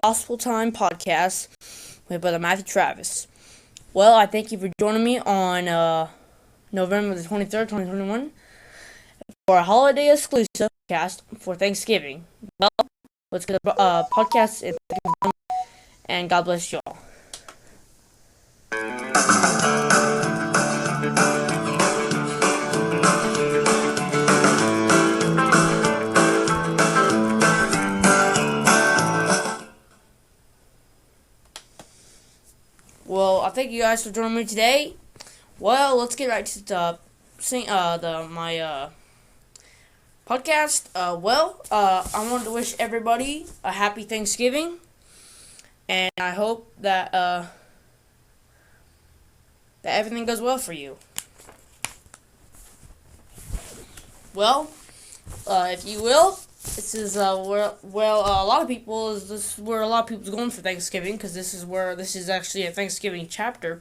Gospel Time podcast with Brother Matthew Travis. Well, I thank you for joining me on November the 23rd, 2021 for a holiday exclusive podcast for Thanksgiving. Well, let's get the podcast and God bless you all. Well, I thank you guys for joining me today. Well, let's get right to the my podcast. I wanted to wish everybody a happy Thanksgiving, and I hope that that everything goes well for you. Well, if you will, this is a lot of people this is where a lot of people's going for Thanksgiving, because this is actually a Thanksgiving chapter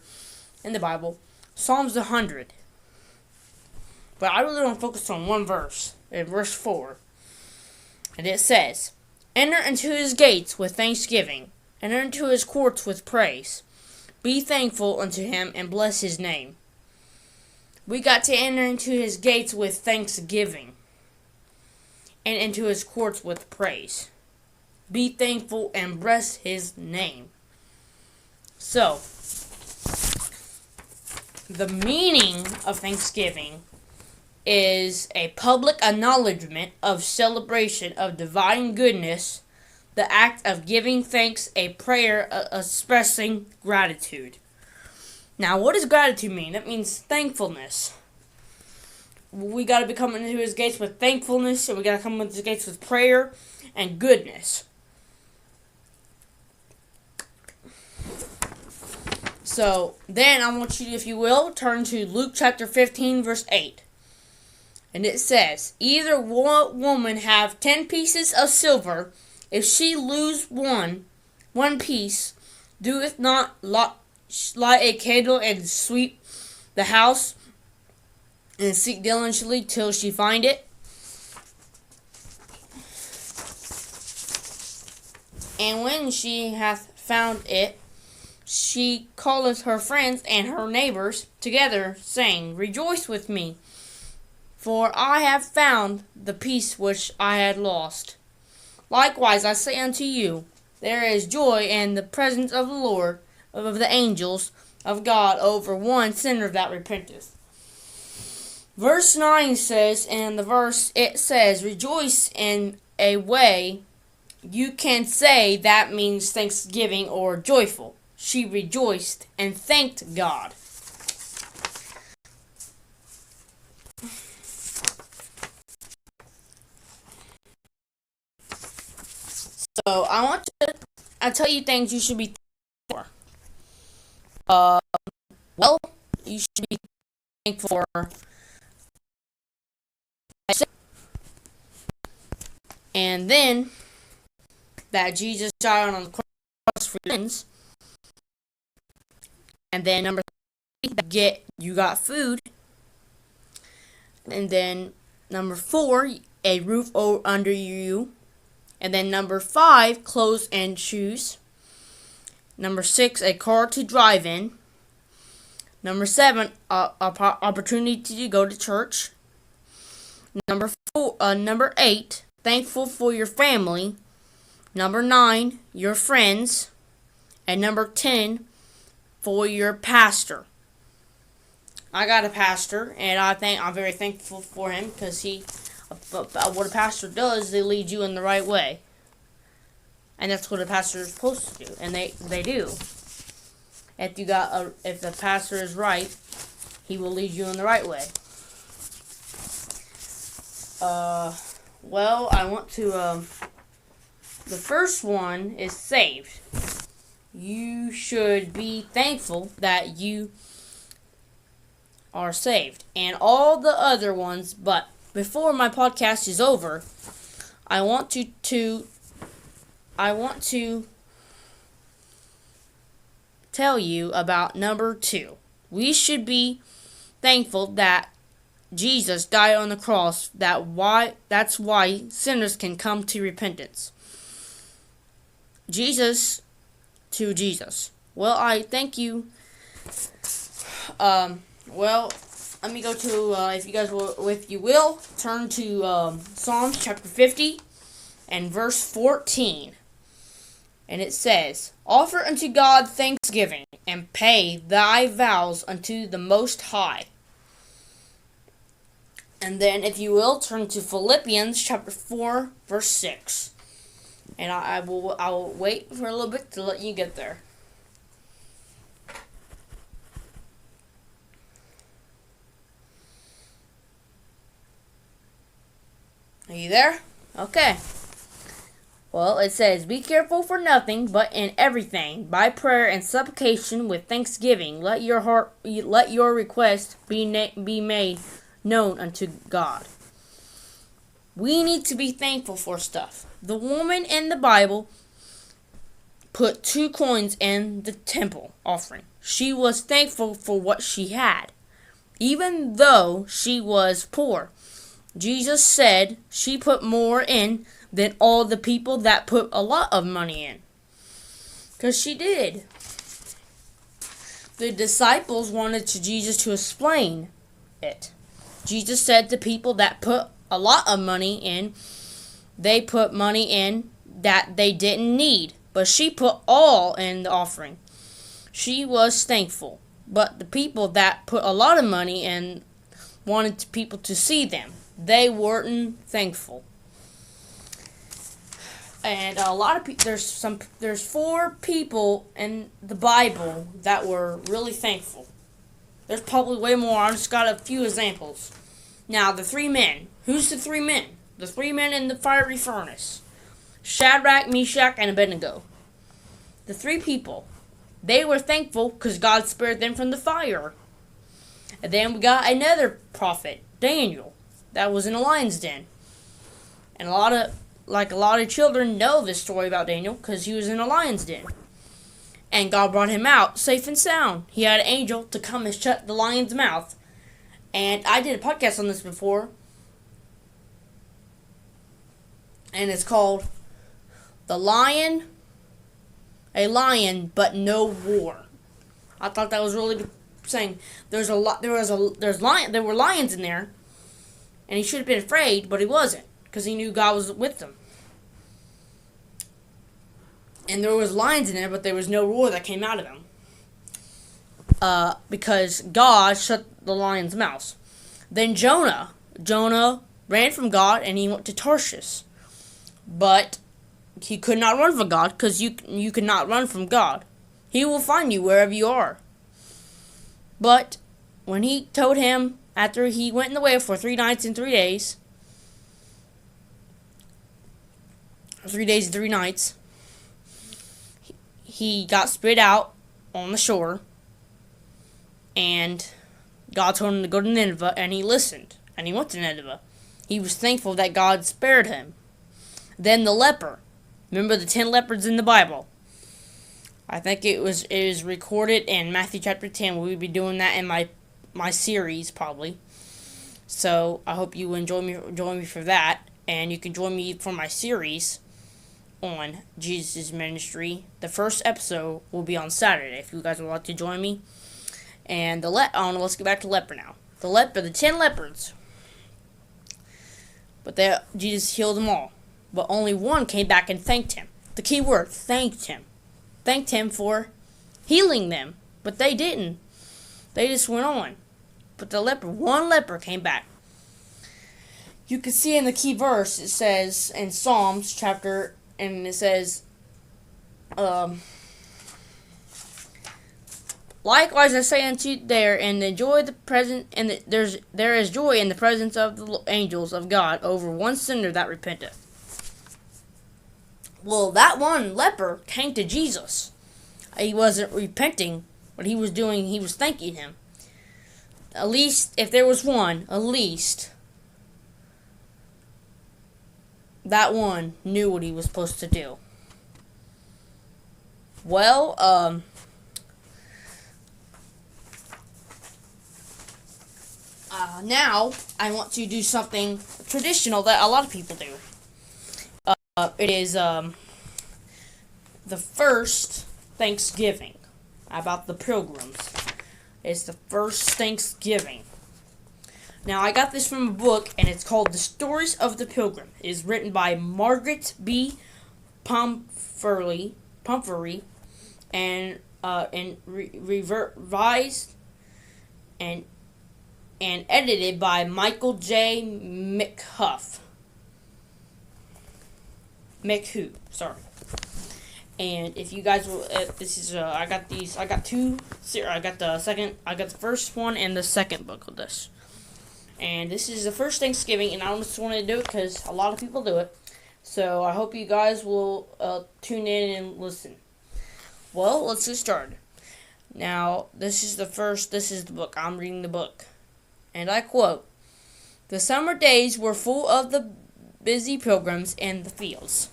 in the Bible, Psalms 100. But I really want to focus on one verse, in verse 4, and it says, "Enter into his gates with thanksgiving, enter into his courts with praise. Be thankful unto him and bless his name." We got to enter into his gates with thanksgiving and into his courts with praise. Be thankful and bless his name. So, the meaning of Thanksgiving is a public acknowledgement of celebration of divine goodness, the act of giving thanks, a prayer expressing gratitude. Now, what does gratitude mean? That means thankfulness. We got to be coming into his gates with thankfulness, and we got to come into his gates with prayer and goodness. So, then I want you, if you will, turn to Luke chapter 15, verse 8. And it says, "Either woman have 10 pieces of silver, if she lose one piece, doeth not light a candle and sweep the house, and seek diligently till she find it? And when she hath found it, she calleth her friends and her neighbors together, saying, Rejoice with me, for I have found the piece which I had lost. Likewise I say unto you, there is joy in the presence of the Lord, of the angels of God, over one sinner that repenteth." Verse 9 says, and the verse it says, rejoice in a way you can say that means thanksgiving or joyful. She rejoiced and thanked God. So I tell you things you should be thankful for. You should be thankful for, and then that Jesus died on the cross for your sins. And then number 3, you got food. And then number 4, a roof under you. And then number 5, clothes and shoes. Number 6, a car to drive in. Number 7, opportunity to go to church. Number 8, thankful for your family. Number 9, your friends. And number 10, for your pastor. I got a pastor, and I'm very thankful for him, because what a pastor does, they lead you in the right way. And that's what a pastor is supposed to do, and they do. If the pastor is right, he will lead you in the right way. I want to, the first one is saved. You should be thankful that you are saved, and all the other ones. But before my podcast is over, I want to tell you about number 2. We should be thankful that Jesus died on the cross. That's why sinners can come to repentance. Jesus to Jesus. Well, I thank you. Well, let me go to, if you guys will, if you will, turn to Psalms chapter 50 and verse 14. And it says, "Offer unto God thanksgiving, and pay thy vows unto the Most High." And then, if you will, turn to Philippians chapter 4, verse 6. And I will wait for a little bit to let you get there. Are you there? Okay. Well, it says, "Be careful for nothing, but in everything, by prayer and supplication with thanksgiving, let your request be made known unto God." We need to be thankful for stuff. The woman in the Bible put 2 coins in the temple offering. She was thankful for what she had, even though she was poor. Jesus said she put more in than all the people that put a lot of money in. Because she did. The disciples wanted Jesus to explain it. Jesus said the people that put a lot of money in, they put money in that they didn't need. But she put all in the offering. She was thankful. But the people that put a lot of money in wanted people to see them. They weren't thankful. And a lot of people, there's 4 people in the Bible that were really thankful. There's probably way more. I just got a few examples. Now, the 3 men. Who's the 3 men? The 3 men in the fiery furnace. Shadrach, Meshach, and Abednego. The 3 people. They were thankful because God spared them from the fire. And then we got another prophet, Daniel, that was in a lion's den. And a lot of children know this story about Daniel because he was in a lion's den. And God brought him out safe and sound. He had an angel to come and shut the lion's mouth. And I did a podcast on this before. And it's called A Lion, but No War. I thought that was really saying there were lions in there, and he should have been afraid, but he wasn't, because he knew God was with them. And there was lions in there, but there was no roar that came out of them. Because God shut the lion's mouth. Then Jonah ran from God, and he went to Tarshish. But he could not run from God, because you cannot run from God. He will find you wherever you are. But when he told him, after he went in the way for 3 nights and 3 days, 3 days and 3 nights, he got spit out on the shore, and God told him to go to Nineveh, and he listened, and he went to Nineveh. He was thankful that God spared him. Then the leper. Remember the 10 lepers in the Bible? I think it is recorded in Matthew chapter 10. We'll be doing that in my series probably. So I hope you join me for that, and you can join me for my series on Jesus' ministry. The first episode will be on Saturday if you guys would like to join me. And let's get back to leper now. The 10 lepers. But Jesus healed them all. But only one came back and thanked him. The key word, thanked him. Thanked him for healing them. But they didn't. They just went on. But one leper came back. You can see in the key verse, it says in Psalms chapter, and it says, "Likewise I say unto you, there is joy in the presence of the angels of God over one sinner that repenteth." Well, that one leper came to Jesus. He wasn't repenting. What he was doing, he was thanking him. At least, if there was one, at least that one knew what he was supposed to do. Well, now I want to do something traditional that a lot of people do. It is the first Thanksgiving, about the Pilgrims. It's the first Thanksgiving. Now, I got this from a book, and it's called The Stories of the Pilgrim. It is written by Margaret B. Pumphrey, and revised and edited by Michael J. McHugh. Sorry. And if you guys will, this is I got these. I got two. I got the second. I got the first one and the second book of this. And this is the first Thanksgiving, and I just wanted to do it because a lot of people do it. So I hope you guys will tune in and listen. Well, let's get started. Now, this is the book. I'm reading the book. And I quote, "The summer days were full of the busy pilgrims in the fields.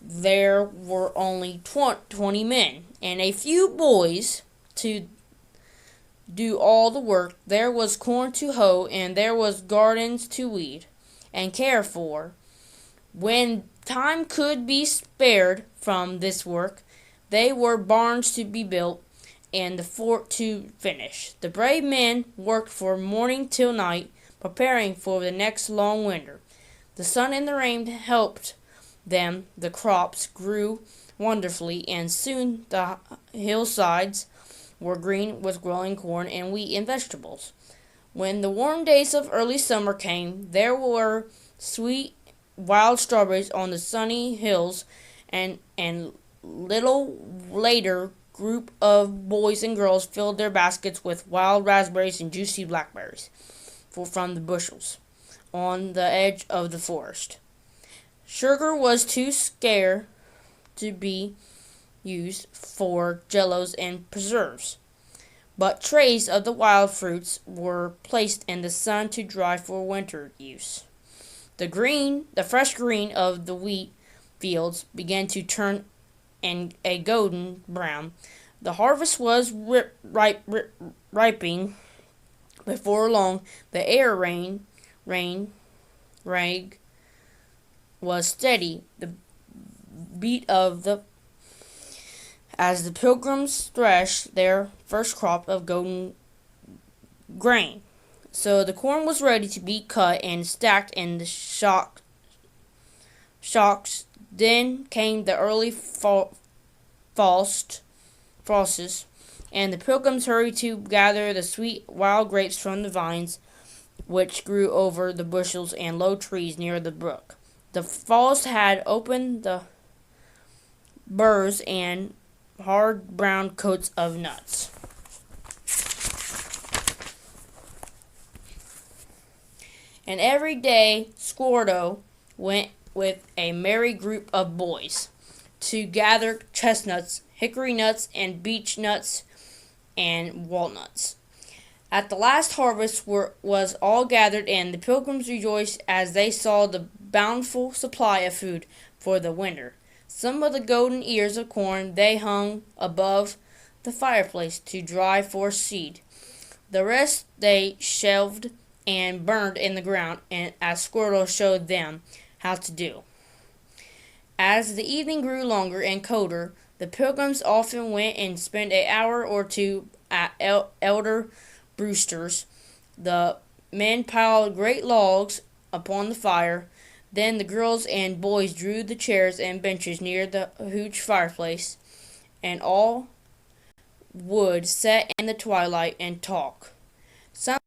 There were only 20 men and a few boys to do all the work. There was corn to hoe, and there was gardens to weed and care for. When time could be spared from this work, there were barns to be built and the fort to finish. The brave men worked from morning till night, preparing for the next long winter. The sun and the rain helped them. The crops grew wonderfully, and soon the hillsides were green with growing corn and wheat and vegetables. When the warm days of early summer came, there were sweet wild strawberries on the sunny hills, and little later group of boys and girls filled their baskets with wild raspberries and juicy blackberries from the bushels on the edge of the forest. Sugar was too scarce to be used for jellos and preserves, but trays of the wild fruits were placed in the sun to dry for winter use. The fresh green of the wheat fields began to turn a golden brown. The harvest was ripening. Before long, the air rag was steady. The beat of as the pilgrims threshed their first crop of golden grain. So the corn was ready to be cut and stacked in the shocks. Then came the early frosts, and the pilgrims hurried to gather the sweet wild grapes from the vines which grew over the bushels and low trees near the brook. The frost had opened the burrs and hard brown coats of nuts. And every day Squirtle went with a merry group of boys to gather chestnuts, hickory nuts, and beech nuts and walnuts. At the last harvest was all gathered, and the pilgrims rejoiced as they saw the bountiful supply of food for the winter. Some of the golden ears of corn they hung above the fireplace to dry for seed. The rest they shelved and burned in the ground, and as Squirtle showed them how to do. As the evening grew longer and colder, the pilgrims often went and spent an hour or two at Elder Brewster's. The men piled great logs upon the fire. Then the girls and boys drew the chairs and benches near the huge fireplace, and all would sit in the twilight and talk. Some